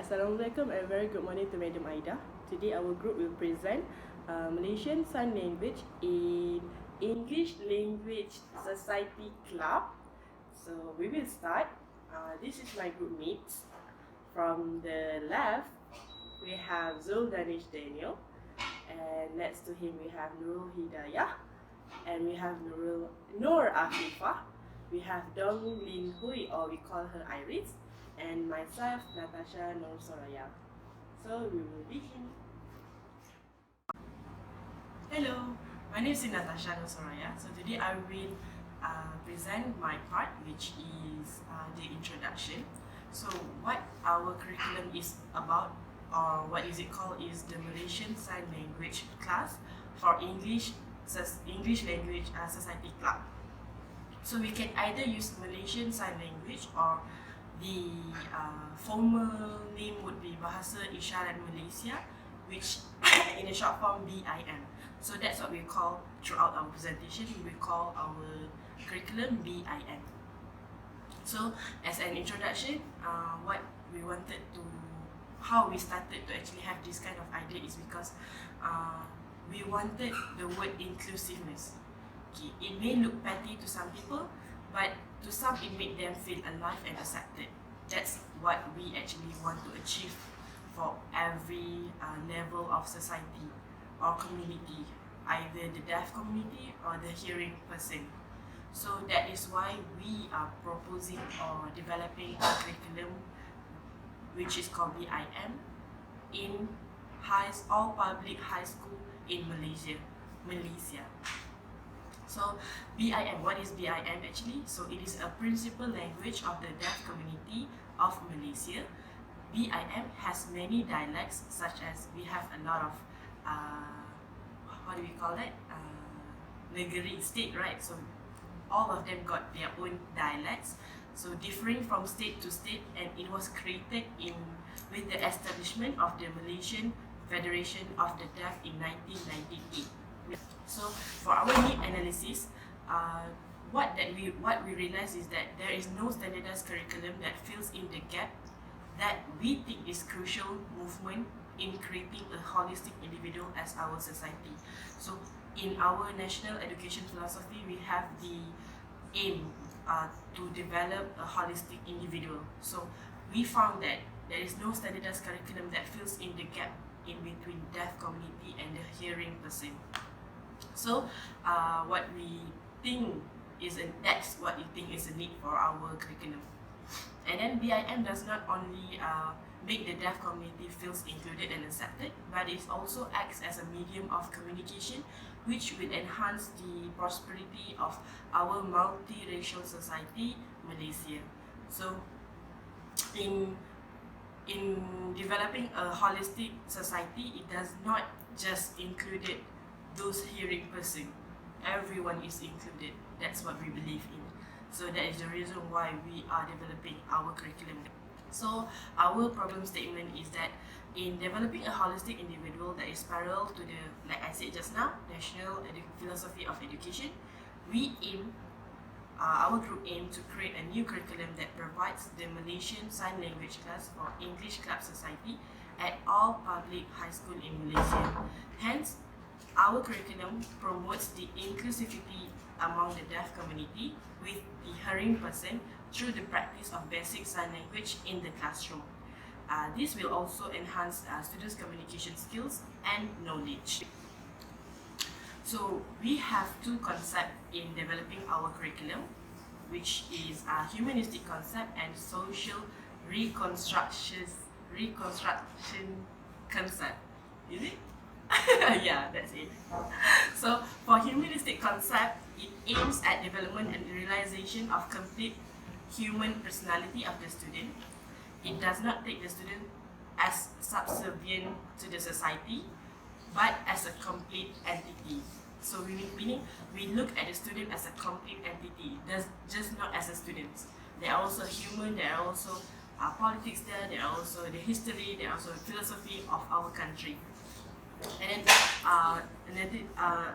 Assalamualaikum and very good morning to Madam Aida. Today our group will present Malaysian Sign Language in English Language Society Club. So we will start. This is my group mates. From the left, we have Zul Danish Daniel, and next to him we have Nurul Hidayah, and we have Nur Afifah. We have Dong Lin Hui, or we call her Iris, and myself, Natasha Nur Soraya. So we will begin. Hello, my name is Natasha Nur Soraya. So today I will present my part, which is the introduction. So what our curriculum is about, or what is it called, is the Malaysian Sign Language class for English Language Society Club. So we can either use Malaysian Sign Language, or the formal name would be Bahasa Isyarat Malaysia, which in a short form BIM. So that's what we call throughout our presentation. We will call our curriculum BIM. So as an introduction, how we started to actually have this kind of idea is because we wanted the word inclusiveness. Okay, it may look petty to some people, but to some it made them feel alive and accepted. That's what we actually want to achieve for every level of society or community, either the deaf community or the hearing person. So that is why we are proposing or developing a curriculum which is called BIM in all public high school in Malaysia. So BIM, what is BIM actually? So it is a principal language of the deaf community of Malaysia. BIM has many dialects, such as we have a lot of what do we call that? Negeri, state, right? So all of them got their own dialects, so differing from state to state, and it was created with the establishment of the Malaysian Federation of the Deaf in 1998. So for our need analysis, what we realize is that there is no standardized curriculum that fills in the gap that we think is crucial movement in creating a holistic individual as our society. So in our national education philosophy, we have the aim to develop a holistic individual. So we found that there is no standardized curriculum that fills in the gap in between deaf community and the hearing person. So what we think is that's what we think is a need for our curriculum. And then BIM does not only make the deaf community feels included and accepted, but it also acts as a medium of communication which will enhance the prosperity of our multiracial society, Malaysia. So in developing a holistic society, it does not just include those hearing person. Everyone is included. That's what we believe in. So that is the reason why we are developing our curriculum. So our problem statement is that in developing a holistic individual that is parallel to the, like I said just now, national philosophy of education, our group aims to create a new curriculum that provides the Malaysian Sign Language class for English Club Society at all public high school in Malaysia. Hence, our curriculum promotes the inclusivity among the deaf community with the hearing person through the practice of basic sign language in the classroom. This will also enhance students' communication skills and knowledge. So we have two concepts in developing our curriculum, which is a humanistic concept and social reconstruction concept. Is it? Yeah, that's it. So for humanistic concept, it aims at development and realization of complete human personality of the student. It does not take the student as subservient to the society, but as a complete entity. So meaning we look at the student as a complete entity, just not as a student. They are also human, there are also politics there are also the history, there are also philosophy of our country. And then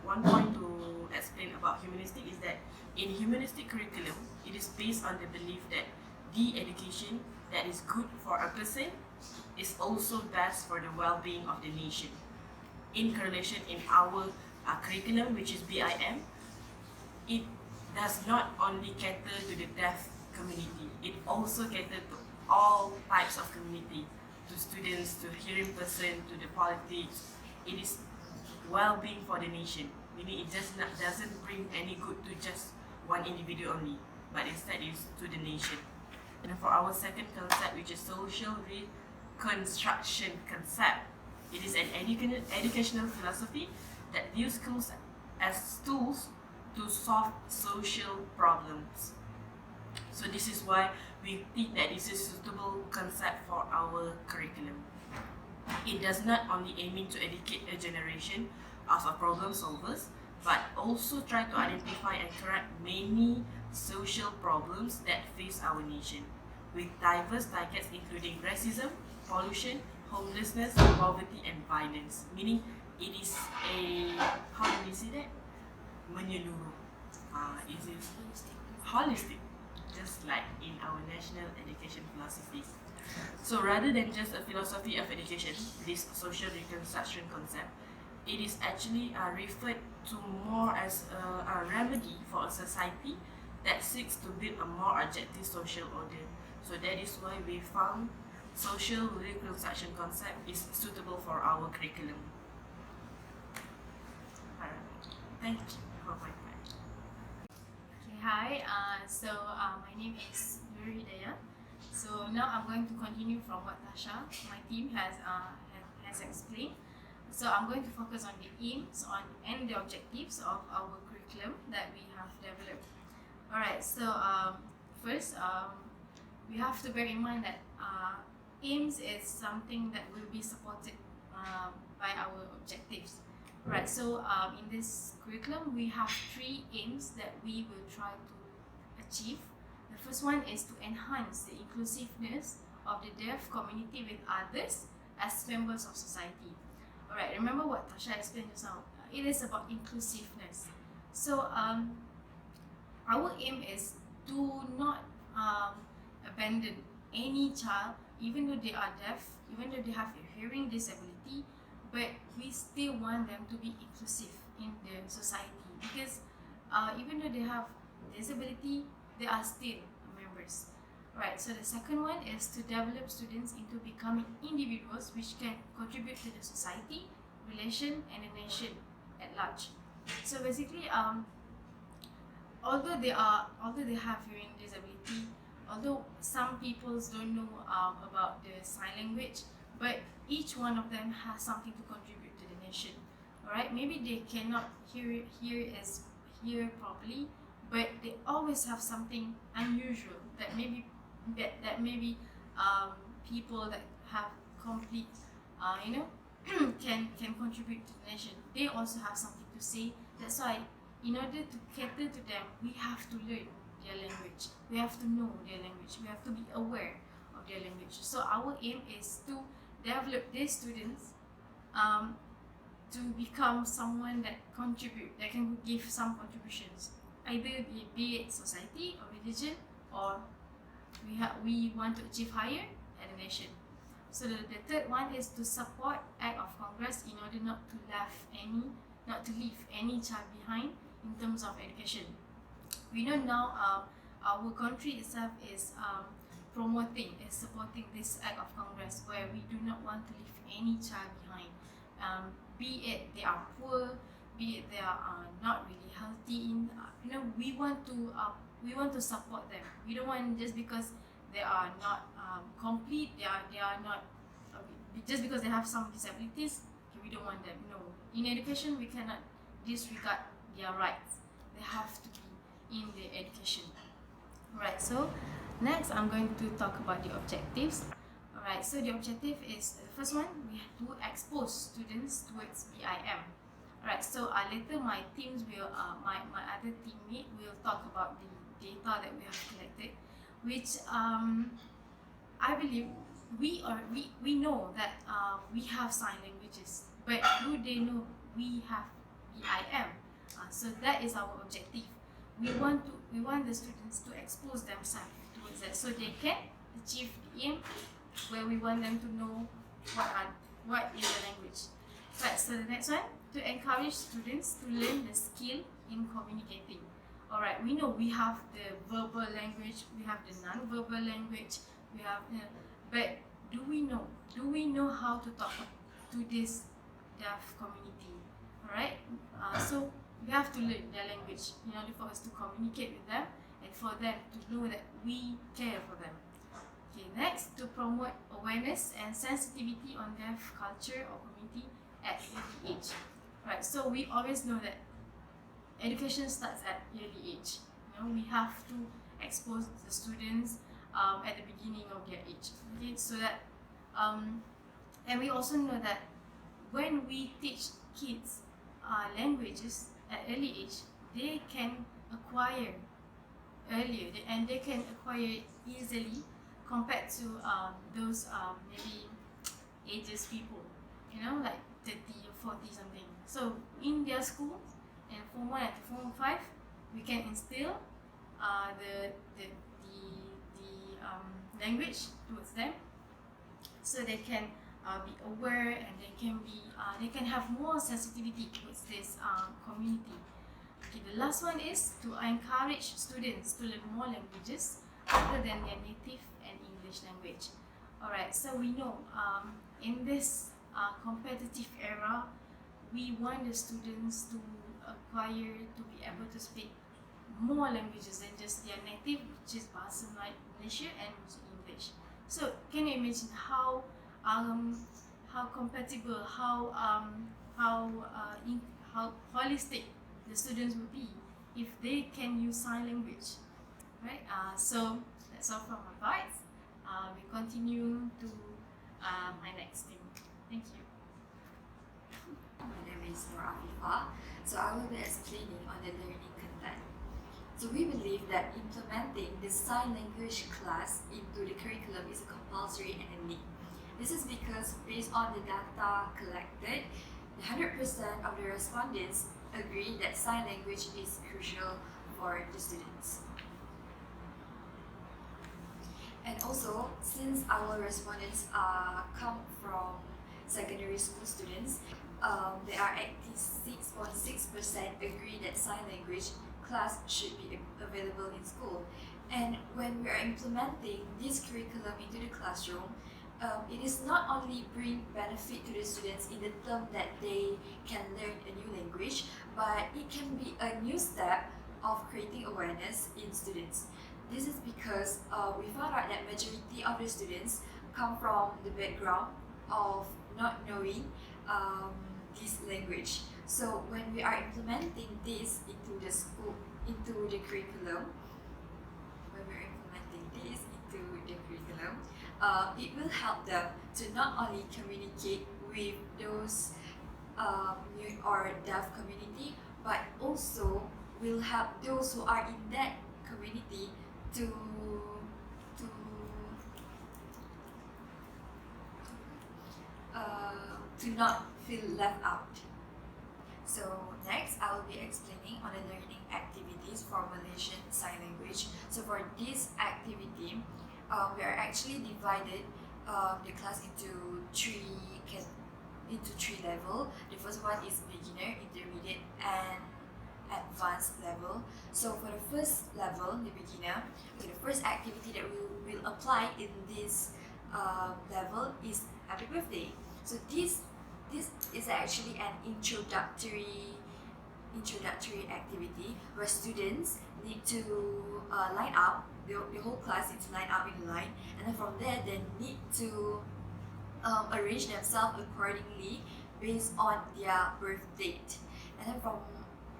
one point to explain about humanistic is that in humanistic curriculum, it is based on the belief that the education that is good for a person is also best for the well-being of the nation. In correlation in our curriculum, which is BIM, it does not only cater to the deaf community, it also caters to all types of community, to students, to hearing person, to the politics. It is well-being for the nation, meaning it doesn't bring any good to just one individual only, but instead is to the nation. And for our second concept, which is social reconstruction concept, it is an educational philosophy that views schools as tools to solve social problems. So this is why we think that this is a suitable concept for our curriculum. It does not only aiming to educate a generation of problem solvers, but also try to identify and correct many social problems that face our nation, with diverse targets including racism, pollution, homelessness, poverty, and violence. Meaning, it is a, how do we say that? Menyeluruh. It is holistic, just like in our national education philosophy. So rather than just a philosophy of education, this social reconstruction concept, it is actually referred to more as a remedy for a society that seeks to build a more objective social order. So that is why we found social reconstruction concept is suitable for our curriculum. Thank you for my time. Okay, hi. My name is Nur Hidayah. So now I'm going to continue from what Tasha, my team, has explained. So I'm going to focus on the aims and the objectives of our curriculum that we have developed. Alright, so first, we have to bear in mind that aims is something that will be supported by our objectives. Right, so in this curriculum, we have 3 aims that we will try to achieve. The first one is to enhance the inclusiveness of the deaf community with others as members of society. Alright, remember what Tasha explained just now. It is about inclusiveness. So our aim is to not abandon any child, even though they are deaf, even though they have a hearing disability, but we still want them to be inclusive in the society, because even though they have disability, they are still members. Right, so the second one is to develop students into becoming individuals which can contribute to the society, relation, and the nation at large. So basically, although they have hearing disability, although some people don't know about the sign language, but each one of them has something to contribute to the nation. Alright, maybe they cannot hear properly, but they always have something unusual that maybe people that have complete can contribute to the nation. They also have something to say. That's why in order to cater to them, we have to learn their language. We have to know their language. We have to be aware of their language. So our aim is to develop these students to become someone that can give some contributions, either be it society or religion, or we want to achieve higher at the nation. So the third one is to support Act of Congress in order not to leave any child behind in terms of education. We know now our country itself is supporting this Act of Congress, where we do not want to leave any child behind, be it they are poor, be it they are not really healthy. We want to support them. We don't want just because they are not complete, they are not just because they have some disabilities, we don't want them. No, in education we cannot disregard their rights. They have to be in the education. Right, so next I'm going to talk about the objectives. Alright, so the objective is, the first one, we have to expose students towards BIM. Alright, so later my teams will, my other teammate will talk about the data that we have collected, which I believe we know that we have sign languages, but do they know we have BIM? So that is our objective. We want the students to expose themselves towards that, so they can achieve the aim where we want them to know what is the language. Right, so the next one, to encourage students to learn the skill in communicating. Alright, we know we have the verbal language, we have the non-verbal language, we have, but do we know how to talk to this deaf community? Alright, so we have to learn their language in order for us to communicate with them and for them to know that we care for them. Okay, next, to promote awareness and sensitivity on deaf culture or community at early age. Right, so we always know that education starts at early age. We have to expose the students at the beginning of their age. Okay, so that and we also know that when we teach kids languages at early age, they can acquire earlier and they can acquire easily compared to those maybe ages people, like 30 or 40 something. So in their school, in Form 1 and Form 5, we can instill the language towards them, so they can be aware and they can have more sensitivity towards this community. Okay, the last one is to encourage students to learn more languages other than their native and English language. Alright, so we know in this competitive era, we want the students to acquire, to be able to speak more languages than just their native, which is Bahasa Malaysia and English. So can you imagine how compatible, how holistic the students will be if they can use sign language, right? So that's all from my parts. We continue to my next thing. Thank you. My name is Nur Afifa. So I will be explaining on the learning content. So we believe that implementing the sign language class into the curriculum is compulsory and a need. This is because based on the data collected, 100% of the respondents agree that sign language is crucial for the students. And also, since our respondents come from secondary school students, there are 86.6% agree that sign language class should be available in school. And when we are implementing this curriculum into the classroom, it is not only bring benefit to the students in the term that they can learn a new language, but it can be a new step of creating awareness in students. This is because we found out that majority of the students come from the background of not knowing this language. So when we are implementing this into the school, into the curriculum, it will help them to not only communicate with those mute or deaf community, but also will help those who are in that community to not feel left out. So next, I will be explaining on the learning activities for Malaysian Sign Language. So for this activity, we are actually divided the class into three levels. The first one is beginner, intermediate, and advanced level. So for the first level, the beginner, the first activity that we will apply in this level is Happy Birthday. So this is actually an introductory activity where students need to line up. The whole class needs to line up in a line, and then from there they need to arrange themselves accordingly based on their birth date. And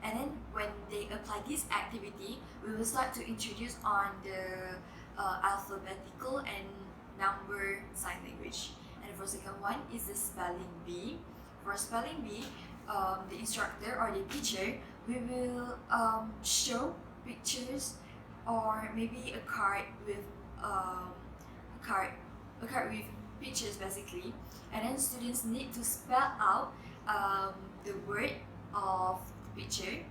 then when they apply this activity, we will start to introduce on the alphabetical and number sign language. And for second one is the spelling bee. For spelling bee, the instructor or the teacher, we will show pictures or maybe a card with pictures basically, and then students need to spell out the word of the picture,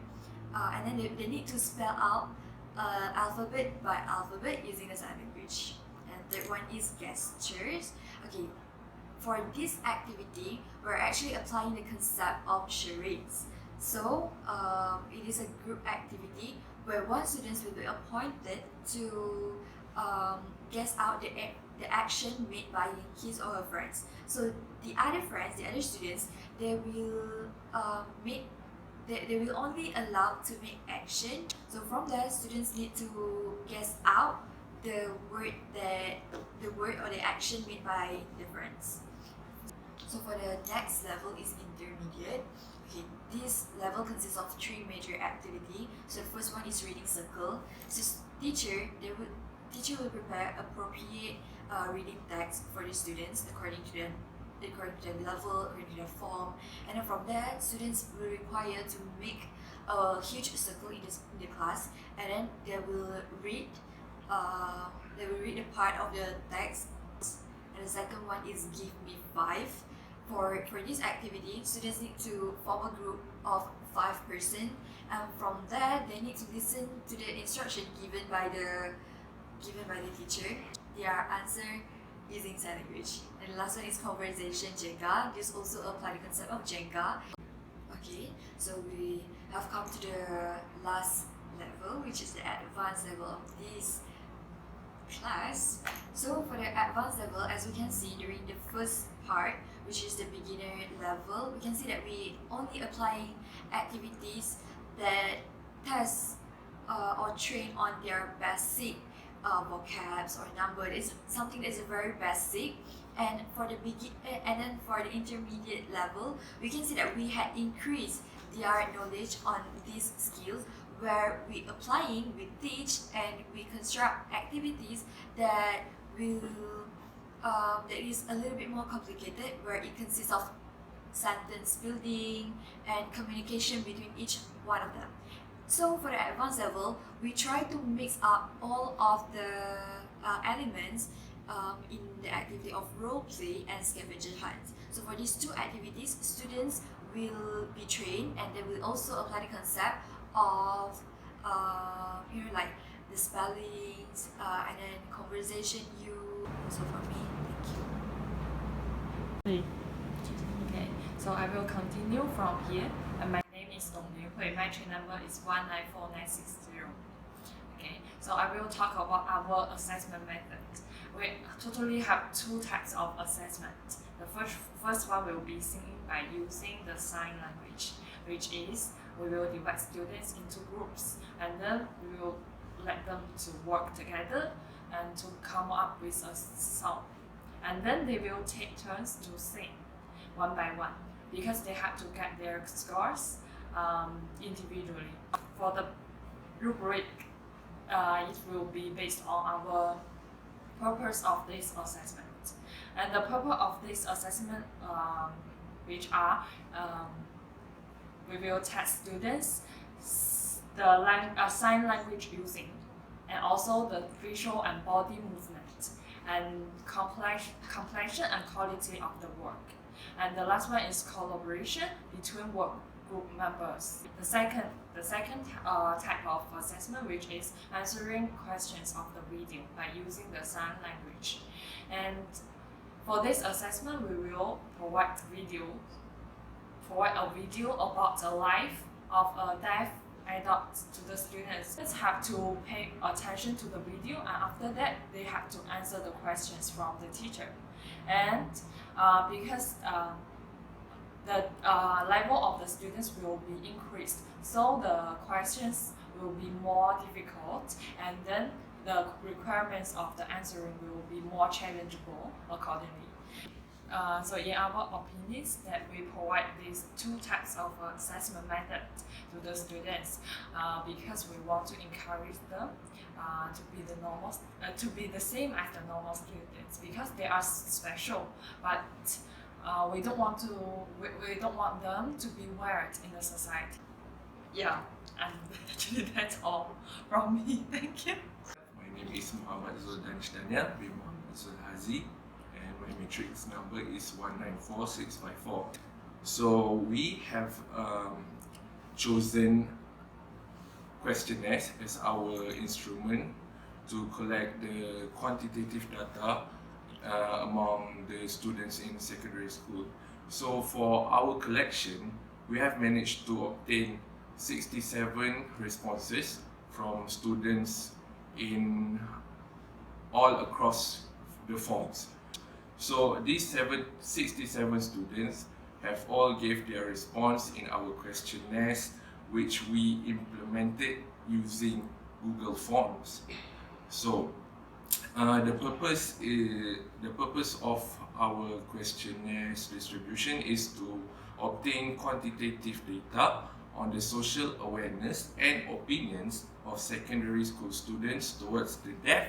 and then they need to spell out alphabet by alphabet using the sign language. And third one is gestures. Okay, for this activity, we're actually applying the concept of charades. So it is a group activity where one student will be appointed to guess out the action made by his or her friends. So the other friends, the other students, they will they will only allowed to make action. So from there, students need to guess out the word or the action made by the friends. So for the next level is intermediate. Okay, this level consists of 3 major activities. So the first one is reading circle. So teacher will prepare appropriate reading text for the students according to their level, according to their form, and then from there, students will require to make a huge circle in the class, and then they will read the part of the text. And the second one is give me 5. For this activity, students need to form a group of 5 persons, and from there they need to listen to the instruction given by the teacher. Their answer using sign language. And the last one is conversation Jenga. This also apply the concept of Jenga. Okay, so we have come to the last level, which is the advanced level of this class. So for the advanced level, as we can see during the first part, which is the beginner level, we can see that we only applying activities that test or train on their basic vocabs or number. It's something that is very basic. And for the for the intermediate level, we can see that we had increased their knowledge on these skills, where we applying, we teach, and we construct activities that will that is a little bit more complicated, where it consists of sentence building and communication between each one of them. So for the advanced level, we try to mix up all of the elements in the activity of role play and scavenger hunt. So for these 2 activities, students will be trained, and they will also apply the concept of like the spellings and then conversation. So for me, thank you. Okay, so I will continue from here. And my name is Dong Liu Hui. My train number is 194960. Okay, so I will talk about our assessment method. We totally have 2 types of assessment. The first one will be seen by using the sign language, which is we will divide students into groups, and then we will let them to work together and to come up with a song. And then they will take turns to sing one by one, because they have to get their scores individually. For the rubric, it will be based on our purpose of this assessment. And the purpose of this assessment, which are we will test students the sign language using, and also the visual and body movement, and completion and quality of the work. And the last one is collaboration between work group members. The second type of assessment, which is answering questions of the video by using the sign language. And for this assessment, we will provide a video about the life of a deaf adult to the students. Students have to pay attention to the video, and after that, they have to answer the questions from the teacher. And because the level of the students will be increased, so the questions will be more difficult, and then the requirements of the answering will be more challengeable accordingly. So in our opinions, that we provide these 2 types of assessment method to the students because we want to encourage them to be the same as the normal students, because they are special, but we don't want them to be weird in the society. Yeah, and actually that's all from me. Thank you. My name is Muhammad Zuldanish Daniel bin Muhammad Zulhazi, and my matrix number is 194654. So we have chosen questionnaires as our instrument. to collect the quantitative data among the students in secondary school. So for our collection, we have managed to obtain 67 responses from students in all across the forms. So these 67 students have all gave their response in our questionnaires, which we implemented using Google Forms. So the purpose of our questionnaires distribution is to obtain quantitative data on the social awareness and opinions of secondary school students towards the deaf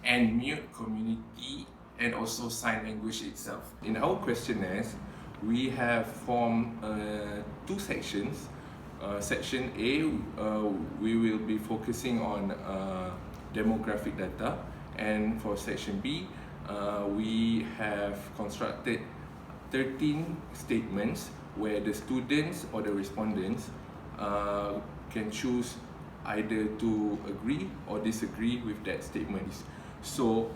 and mute community, and also sign language itself. In our questionnaires, we have formed two sections. Section A, we will be focusing on demographic data, and for section B, we have constructed 13 statements where the students or the respondents can choose either to agree or disagree with that statement. So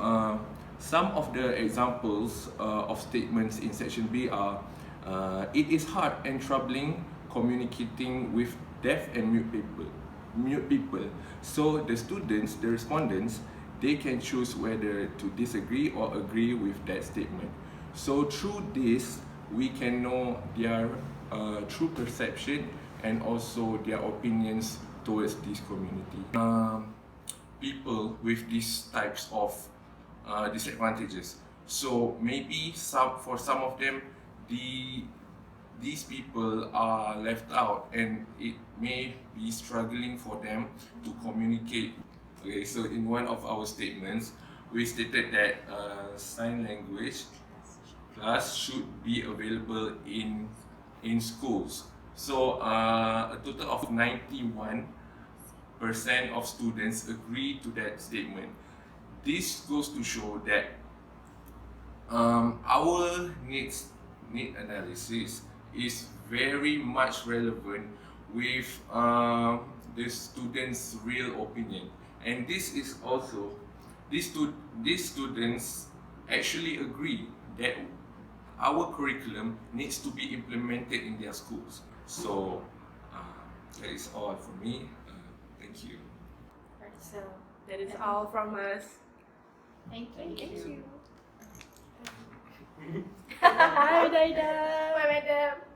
some of the examples of statements in section B are it is hard and troubling communicating with deaf and mute people. So the students, the respondents, they can choose whether to disagree or agree with that statement. So through this, we can know their true perception and also their opinions towards this community. People with these types of disadvantages. So maybe for some of them, these people are left out, and it may be struggling for them to communicate. Okay, so in one of our statements, we stated that sign language class should be available in schools. So a total of 91% of students agree to that statement. This goes to show that our need analysis is very much relevant with the students' real opinion, and this is also these students actually agree that our curriculum needs to be implemented in their schools. So that is all for me. Thank you. Alright, so that is all from us. Thank you. Hi, Daida. Bye, madam.